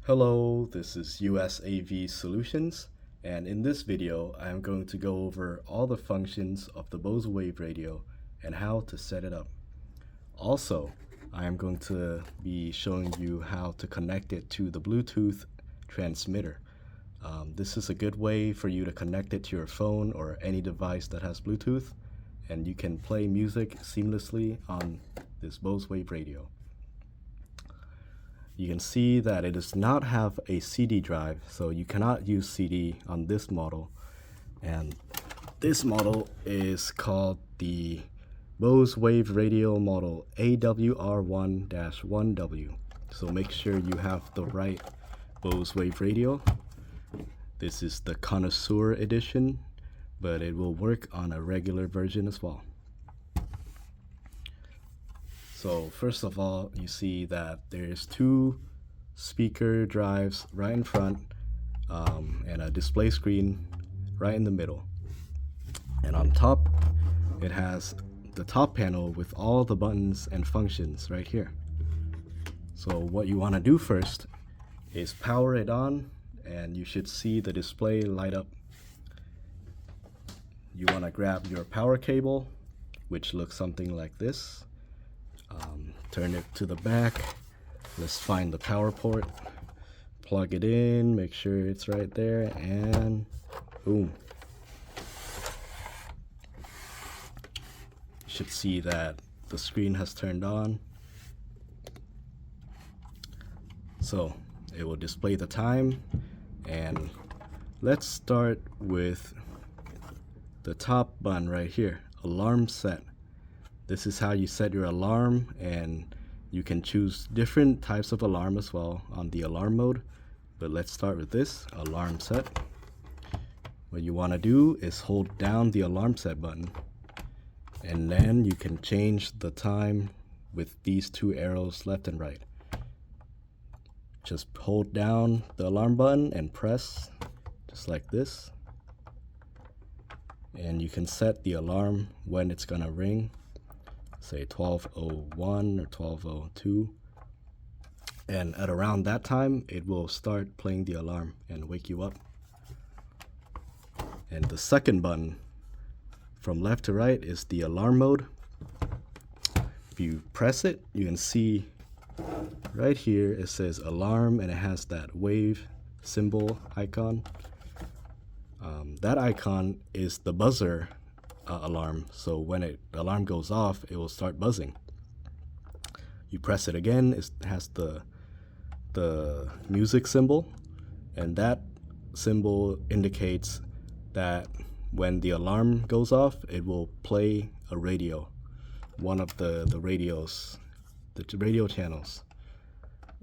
Hello, this is USAV Solutions, and in this video I am going to go over all the functions of the Bose Wave radio and how to set it up. Also, I am going to be showing you how to connect it to the Bluetooth transmitter. This is a good way for you to connect it to your phone or any device that has Bluetooth, and you can play music seamlessly on this Bose Wave radio. You can see that it does not have a CD drive, so you cannot use CD on this model. And this model is called the Bose Wave Radio model AWR1-1W. So make sure you have the right Bose Wave radio. This is the Connoisseur Edition, but it will work on a regular version as well. So first of all, you see that there's two speaker drives right in front and a display screen right in the middle. And on top, it has the top panel with all the buttons and functions right here. So what you want to do first is power it on, and you should see the display light up. You want to grab your power cable, which looks something like this. Turn it to the back. Let's find the power port, plug it in, make sure it's right there, and boom. You should see that the screen has turned on. So it will display the time, and let's start with the top button right here, alarm set. This is how you set your alarm, and you can choose different types of alarm as well on the alarm mode. But let's start with this, alarm set. What you want to do is hold down the alarm set button, and then you can change the time with these two arrows left and right. Just hold down the alarm button and press just like this, and you can set the alarm when it's gonna ring, say 12:01 or 12:02, and at around that time it will start playing the alarm and wake you up. And the second button from left to right is the alarm mode. If you press it, you can see right here it says alarm, and it has that wave symbol icon. That icon is the buzzer alarm, so when the alarm goes off, it will start buzzing. You press it again, it has the music symbol, and that symbol indicates that when the alarm goes off, it will play a radio, one of the radios, the radio channels.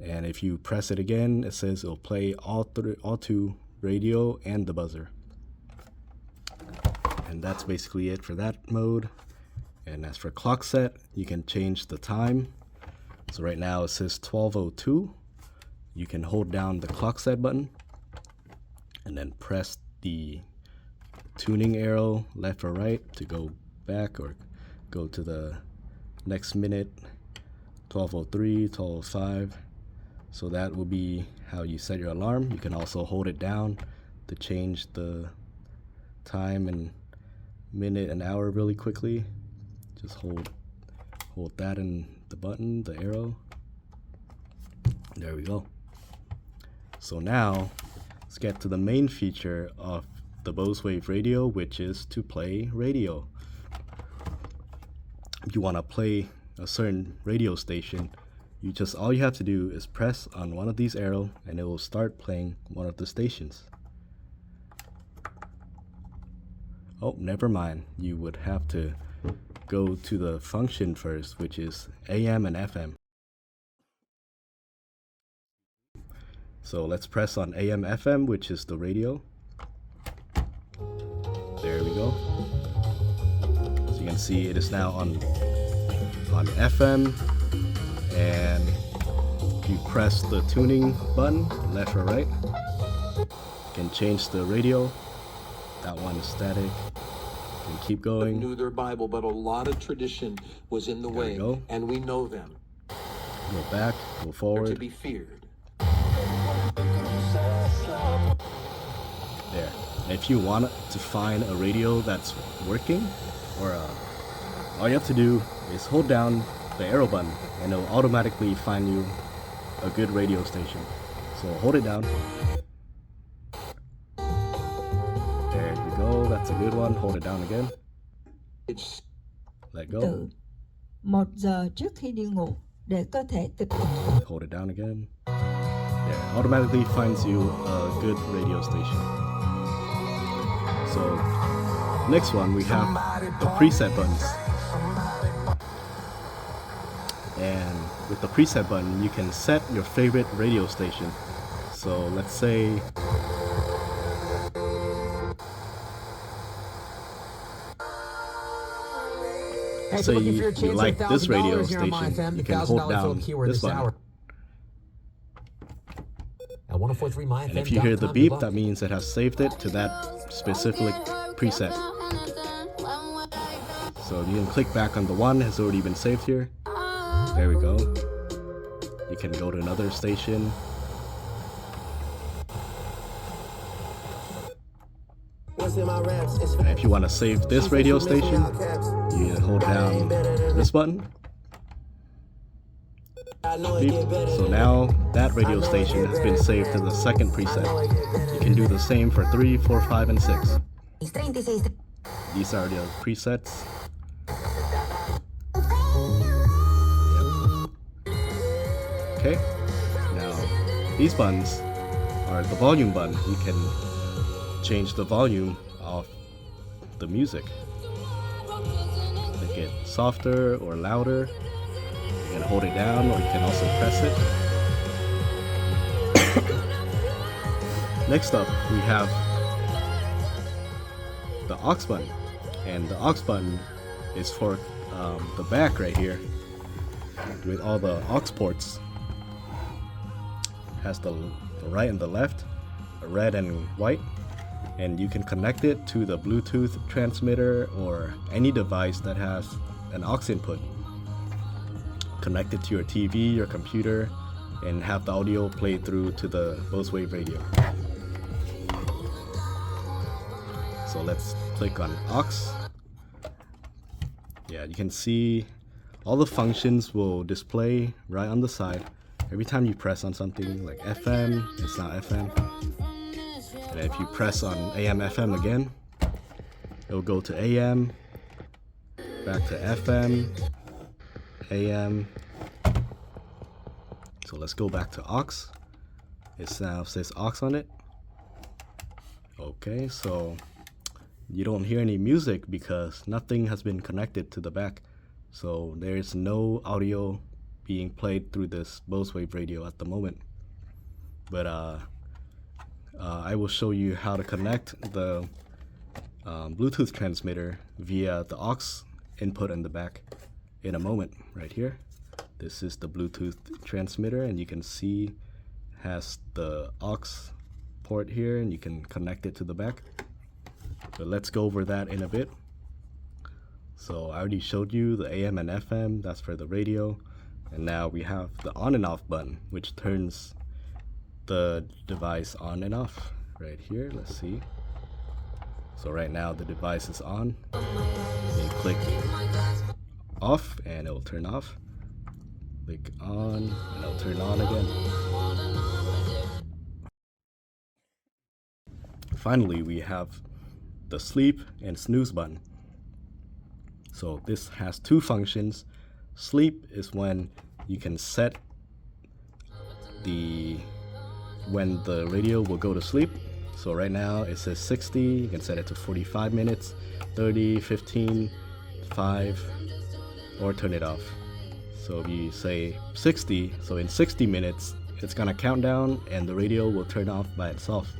And if you press it again, it says it'll play all two, radio and the buzzer. And that's basically it for that mode. And as for clock set, you can change the time. So right now it says 12:02. You can hold down the clock set button and then press the tuning arrow left or right to go back or go to the next minute, 12:03, 12:05. So that will be how you set your alarm. You can also hold it down to change the time and minute and hour really quickly. Just hold that in the button, the arrow. There we go. So now let's get to the main feature of the Bose Wave radio, which is to play radio. If you want to play a certain radio station, all you have to do is press on one of these arrows and it will start playing one of the stations. Oh, never mind. You would have to go to the function first, which is AM and FM. So let's press on AM FM, which is the radio. There we go. So you can see it is now on FM, and if you press the tuning button, left or right, you can change the radio. That one is static. And keep going. Knew their Bible, but a lot of tradition was in the way, and we know them. Go back, go forward. They're to be feared. There. And if you want to find a radio that's working, or all you have to do is hold down the arrow button and it'll automatically find you a good radio station. So hold it down. There you go, that's a good one. Hold it down again. Let go. Tự 1 giờ trước khi đi ngủ để cơ thể tự Hold it down again. There, automatically finds you a good radio station. So next one we have the preset buttons. And with the preset button you can set your favorite radio station. So let's say you like this radio station, you can hold down this button. And if you hear the beep, that means it has saved it to that specific preset. So you can click back on the one that's already been saved here. There we go. You can go to another station. And if you want to save this radio station, you hold down this button. Beep. So now that radio station has been saved to the second preset. You can do the same for 3, 4, 5, and 6. These are the presets. Yep. Okay. Now these buttons are the volume button. You can change the volume of the music. Make it softer or louder. You can hold it down or you can also press it. Next up we have the AUX button, and the AUX button is for the back right here with all the AUX ports. It has the right and the left, red and white, and you can connect it to the Bluetooth transmitter or any device that has an AUX input. Connect it to your TV, your computer, and have the audio played through to the Bose Wave radio. So let's click on AUX. Yeah, you can see all the functions will display right on the side. Every time you press on something like FM, it's not FM. And if you press on AM, FM again, it'll go to AM, back to FM, AM. So let's go back to AUX. It now says AUX on it. Okay, so you don't hear any music because nothing has been connected to the back. So there's no audio being played through this Bose Wave radio at the moment. But I will show you how to connect the Bluetooth transmitter via the AUX input in the back in a moment. Right here, this is the Bluetooth transmitter, and you can see it has the AUX port here, and you can connect it to the back. But let's go over that in a bit. So I already showed you the AM and FM, that's for the radio, and now we have the on and off button, which turns the device on and off right here. Let's see. So right now the device is on. You click off and it'll turn off. Click on and it'll turn on again. Finally, we have the sleep and snooze button. So this has two functions. Sleep is when you can set when the radio will go to sleep. So right now it says 60, you can set it to 45 minutes, 30, 15, 5, or turn it off. So if you say 60, so in 60 minutes it's gonna count down and the radio will turn off by itself.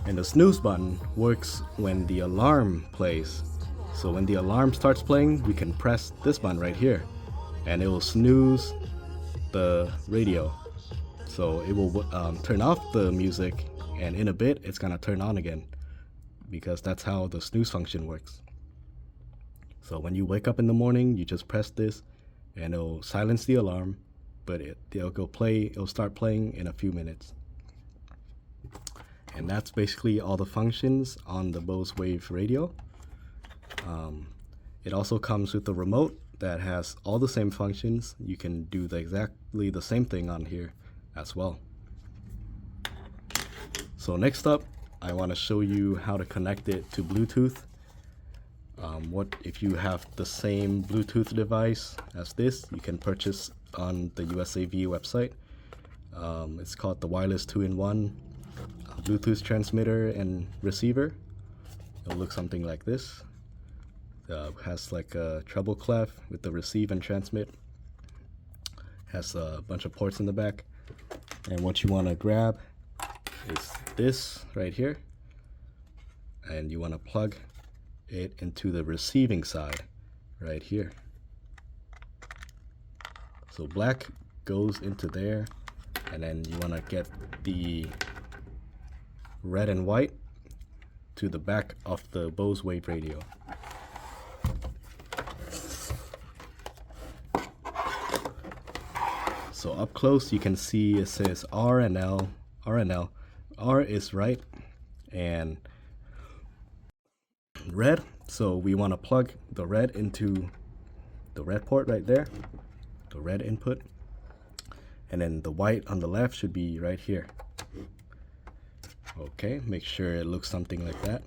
And the snooze button works when the alarm plays. So when the alarm starts playing, we can press this button right here and it will snooze the radio. So it will turn off the music, and in a bit it's gonna turn on again, because that's how the snooze function works. So when you wake up in the morning, you just press this and it'll silence the alarm, but it'll start playing in a few minutes. And that's basically all the functions on the Bose Wave Radio. It also comes with a remote that has all the same functions. You can do exactly the same thing on here as well. So next up, I want to show you how to connect it to Bluetooth. What if you have the same Bluetooth device as this, you can purchase on the USAV website. It's called the wireless 2-in-1 Bluetooth transmitter and receiver. It'll look something like this. Has like a treble clef with the receive and transmit. Has a bunch of ports in the back. And what you want to grab is this right here. And you want to plug it into the receiving side right here. So black goes into there, and then you want to get the red and white to the back of the Bose Wave radio. So up close you can see it says R and L, R and L. R is right and red, so we want to plug the red into the red port right there, the red input, and then the white on the left should be right here. Okay, make sure it looks something like that.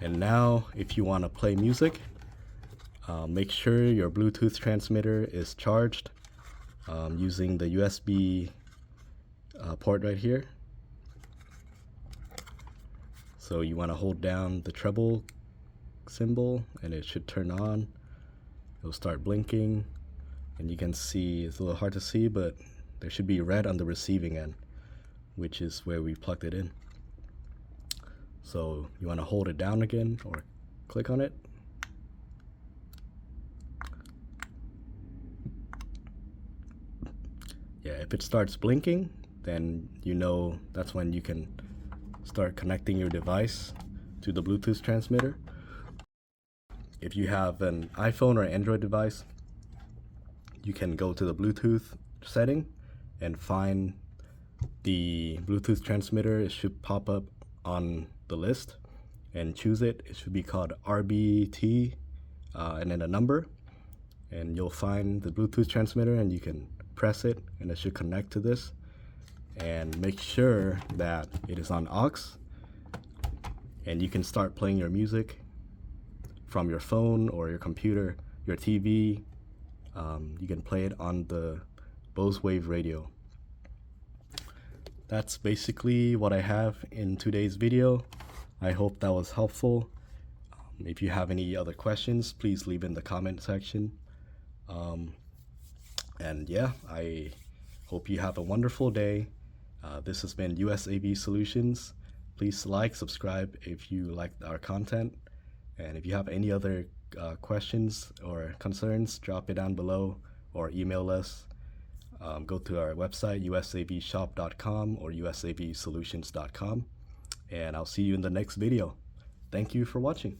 And now if you want to play music, make sure your Bluetooth transmitter is charged using the USB port right here. So you want to hold down the treble symbol and it should turn on. It'll start blinking, and you can see it's a little hard to see, but there should be red on the receiving end, which is where we plugged it in. So you want to hold it down again or click on it. Yeah, if it starts blinking, then you know that's when you can start connecting your device to the Bluetooth transmitter. If you have an iPhone or Android device, you can go to the Bluetooth setting and find the Bluetooth transmitter. It should pop up on the list and choose it. It should be called RBT and then a number, and you'll find the Bluetooth transmitter and you can press it and it should connect to this. And make sure that it is on AUX, and you can start playing your music from your phone or your computer, your TV. You can play it on the Bose Wave radio. That's basically what I have in today's video. I hope that was helpful. If you have any other questions, please leave in the comment section. And yeah, I hope you have a wonderful day. This has been USAV Solutions. Please like, subscribe if you liked our content. And if you have any other questions or concerns, drop it down below or email us. Go to our website, usavshop.com or usavsolutions.com. And I'll see you in the next video. Thank you for watching.